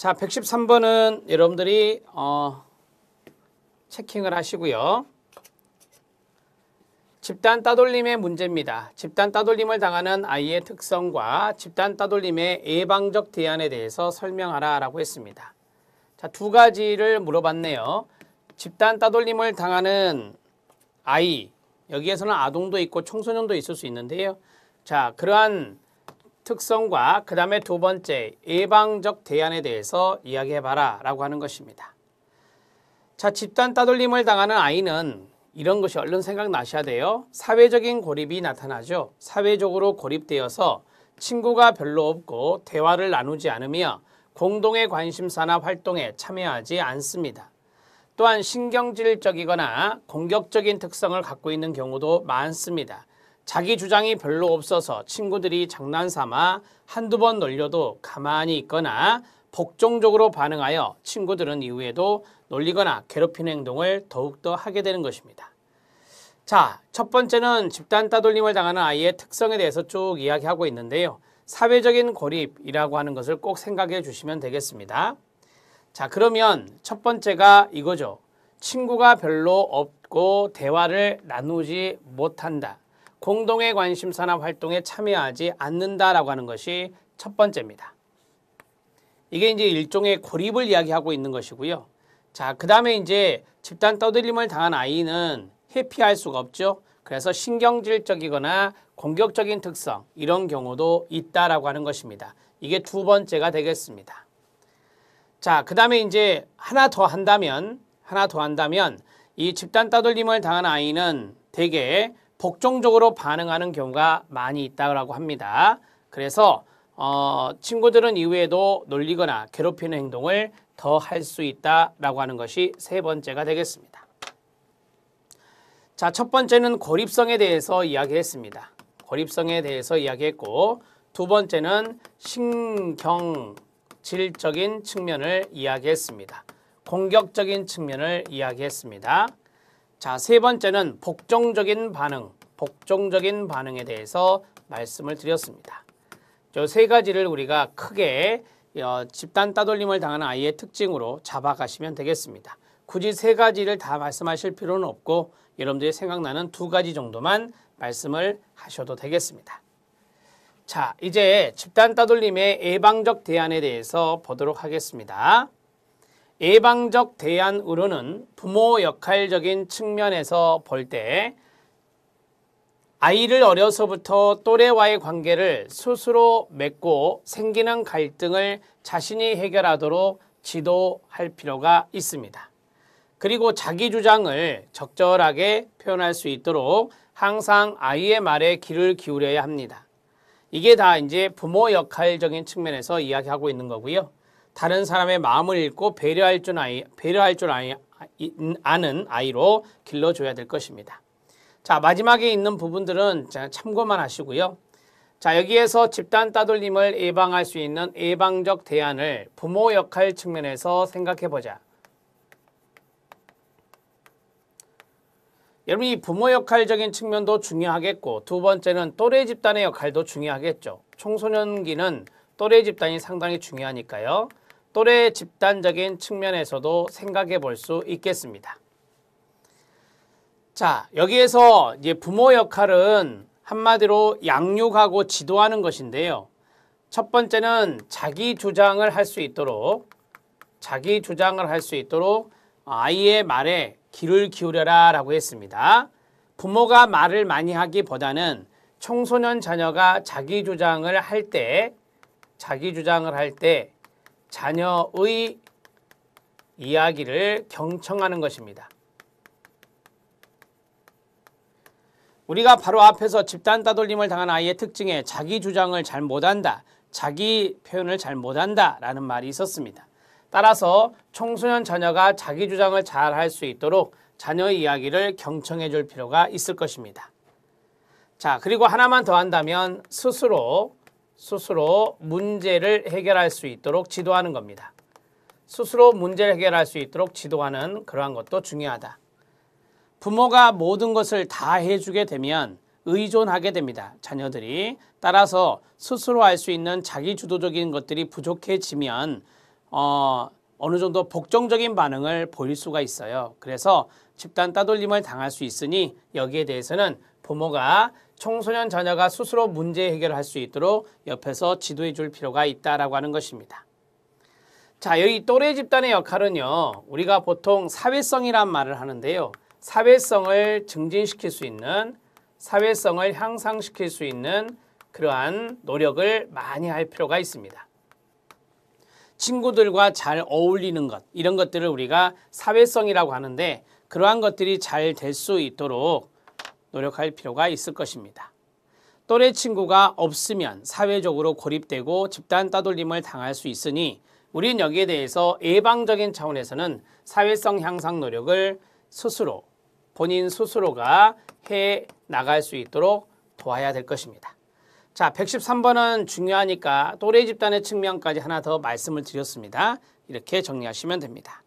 자, 113번은 여러분들이 체킹을 하시고요. 집단 따돌림의 문제입니다. 집단 따돌림을 당하는 아이의 특성과 집단 따돌림의 예방적 대안에 대해서 설명하라 라고 했습니다. 자, 두 가지를 물어봤네요. 집단 따돌림을 당하는 아이, 여기에서는 아동도 있고 청소년도 있을 수 있는데요. 자, 그러한 특성과 그 다음에 두 번째 예방적 대안에 대해서 이야기해봐라 라고 하는 것입니다. 자, 집단 따돌림을 당하는 아이는 이런 것이 얼른 생각나셔야 돼요. 사회적인 고립이 나타나죠. 사회적으로 고립되어서 친구가 별로 없고 대화를 나누지 않으며 공동의 관심사나 활동에 참여하지 않습니다. 또한 신경질적이거나 공격적인 특성을 갖고 있는 경우도 많습니다. 자기 주장이 별로 없어서 친구들이 장난삼아 한두 번 놀려도 가만히 있거나 복종적으로 반응하여 친구들은 이후에도 놀리거나 괴롭히는 행동을 더욱더 하게 되는 것입니다. 자, 첫 번째는 집단 따돌림을 당하는 아이의 특성에 대해서 쭉 이야기하고 있는데요. 사회적인 고립이라고 하는 것을 꼭 생각해 주시면 되겠습니다. 자, 그러면 첫 번째가 이거죠. 친구가 별로 없고 대화를 나누지 못한다. 공동의 관심사나 활동에 참여하지 않는다라고 하는 것이 첫 번째입니다. 이게 이제 일종의 고립을 이야기하고 있는 것이고요. 자, 그 다음에 이제 집단 따돌림을 당한 아이는 회피할 수가 없죠. 그래서 신경질적이거나 공격적인 특성, 이런 경우도 있다라고 하는 것입니다. 이게 두 번째가 되겠습니다. 자, 그 다음에 이제 하나 더 한다면 이 집단 따돌림을 당한 아이는 대개 복종적으로 반응하는 경우가 많이 있다고 합니다. 그래서 친구들은 이후에도 놀리거나 괴롭히는 행동을 더 할 수 있다라고 하는 것이 세 번째가 되겠습니다. 자, 첫 번째는 고립성에 대해서 이야기했습니다. 고립성에 대해서 이야기했고, 두 번째는 신경질적인 측면을 이야기했습니다. 공격적인 측면을 이야기했습니다. 자, 세 번째는 복종적인 반응에 대해서 말씀을 드렸습니다. 저 세 가지를 우리가 크게 집단 따돌림을 당하는 아이의 특징으로 잡아가시면 되겠습니다. 굳이 세 가지를 다 말씀하실 필요는 없고 여러분들이 생각나는 두 가지 정도만 말씀을 하셔도 되겠습니다. 자, 이제 집단 따돌림의 예방적 대안에 대해서 보도록 하겠습니다. 예방적 대안으로는 부모 역할적인 측면에서 볼 때 아이를 어려서부터 또래와의 관계를 스스로 맺고 생기는 갈등을 자신이 해결하도록 지도할 필요가 있습니다. 그리고 자기 주장을 적절하게 표현할 수 있도록 항상 아이의 말에 귀를 기울여야 합니다. 이게 다 이제 부모 역할적인 측면에서 이야기하고 있는 거고요. 다른 사람의 마음을 읽고 배려할 줄 아는 아이로 길러줘야 될 것입니다. 자, 마지막에 있는 부분들은 참고만 하시고요. 자, 여기에서 집단 따돌림을 예방할 수 있는 예방적 대안을 부모 역할 측면에서 생각해 보자. 여러분, 이 부모 역할적인 측면도 중요하겠고, 두 번째는 또래 집단의 역할도 중요하겠죠. 청소년기는 또래 집단이 상당히 중요하니까요. 또래 집단적인 측면에서도 생각해 볼 수 있겠습니다. 자, 여기에서 이제 부모 역할은 한마디로 양육하고 지도하는 것인데요. 첫 번째는 자기 주장을 할 수 있도록 아이의 말에 귀를 기울여라 라고 했습니다. 부모가 말을 많이 하기보다는 청소년 자녀가 자기 주장을 할 때 자녀의 이야기를 경청하는 것입니다. 우리가 바로 앞에서 집단 따돌림을 당한 아이의 특징에 자기 주장을 잘 못한다, 자기 표현을 잘 못한다 라는 말이 있었습니다. 따라서 청소년 자녀가 자기 주장을 잘 할 수 있도록 자녀의 이야기를 경청해 줄 필요가 있을 것입니다. 자, 그리고 하나만 더 한다면 스스로 문제를 해결할 수 있도록 지도하는 겁니다. 스스로 문제를 해결할 수 있도록 지도하는 그러한 것도 중요하다. 부모가 모든 것을 다 해주게 되면 의존하게 됩니다. 자녀들이. 따라서 스스로 할 수 있는 자기 주도적인 것들이 부족해지면 어느 정도 복종적인 반응을 보일 수가 있어요. 그래서 집단 따돌림을 당할 수 있으니 여기에 대해서는 부모가 청소년 자녀가 스스로 문제 해결을 할 수 있도록 옆에서 지도해 줄 필요가 있다라고 하는 것입니다. 자, 여기 또래 집단의 역할은요. 우리가 보통 사회성이란 말을 하는데요. 사회성을 증진시킬 수 있는, 사회성을 향상시킬 수 있는 그러한 노력을 많이 할 필요가 있습니다. 친구들과 잘 어울리는 것, 이런 것들을 우리가 사회성이라고 하는데 그러한 것들이 잘 될 수 있도록 노력할 필요가 있을 것입니다. 또래 친구가 없으면 사회적으로 고립되고 집단 따돌림을 당할 수 있으니 우리는 여기에 대해서 예방적인 차원에서는 사회성 향상 노력을 스스로, 본인 스스로가 해 나갈 수 있도록 도와야 될 것입니다. 자, 113번은 중요하니까 또래 집단의 측면까지 하나 더 말씀을 드렸습니다. 이렇게 정리하시면 됩니다.